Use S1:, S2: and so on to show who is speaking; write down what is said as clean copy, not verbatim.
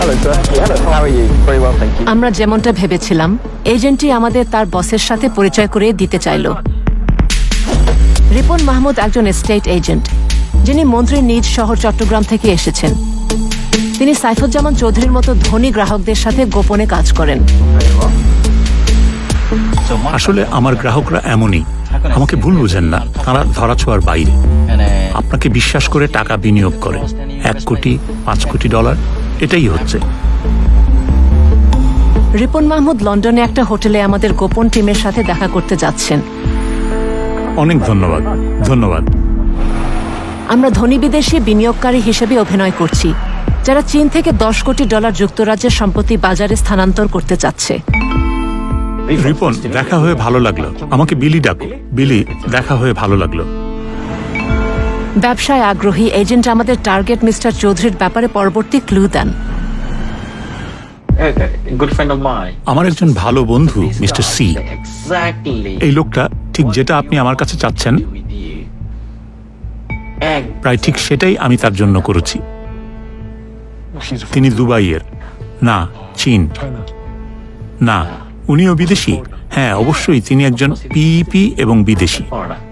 S1: Hello, sir. Yeah, hello. How are you? Very well, thank you.
S2: আমরা যেমনটা ভেবেছিলাম, এজেন্টই আমাদের তার বসের সাথে পরিচয় করে দিতে চাইল। রিপন মাহমুদ একজন এস্টেট এজেন্ট, যিনি মন্ত্রীর নিজ শহর চট্টগ্রাম থেকে এসেছেন। তিনি সাইফুজ্জামান চৌধুরীর মতো ধনী গ্রাহকদের সাথে গোপনে কাজ করেন।
S3: আসলে আমার গ্রাহকরা এমনই, আমাকে ভুল বুঝেন না, তারা ধরাছোঁয়ার বাইরে। আপনাকে বিশ্বাস করে টাকা বিনিয়োগ করে, 1 কোটি 5 কোটি ডলার, এটাই হচ্ছে।
S2: রিপন মাহমুদ লন্ডনে একটা হোটেলে আমাদের গোপন টিমের সাথে দেখা করতে যাচ্ছেন।
S3: অনেক ধন্যবাদ। ধন্যবাদ।
S2: আমরা ধনী বিদেশি বিনিয়োগকারী হিসেবে অভিনয় করছি, যারা চীন থেকে 10 কোটি ডলার যুক্তরাজ্যের সম্পত্তি বাজারে স্থানান্তর করতে চাচ্ছে।
S3: রিপন, দেখা হয়ে ভালো লাগলো। আমাকে বিলি ডাকো। বিলি, দেখা হয়ে ভালো লাগলো।
S2: ব্যবসায় আগ্রহী এজেন্ট আমাদের টার্গেট মিস্টার চৌধুরীর ব্যাপারে পরবর্তী clue then.
S4: Okay, good friend of mine.
S3: আমার একজন ভালো বন্ধু মিস্টার সি,
S4: Exactly.
S3: এই লোকটা ঠিক যেটা আপনি আমার কাছে চাচ্ছেন,
S4: With you.
S3: প্রায় ঠিক সেটাই আমি তার জন্য করেছি। তিনি দুবাইয়ের না, চীন না, উনিও বিদেশি। হ্যাঁ, অবশ্যই তিনি একজন পিইপি এবং বিদেশি।
S4: Alright.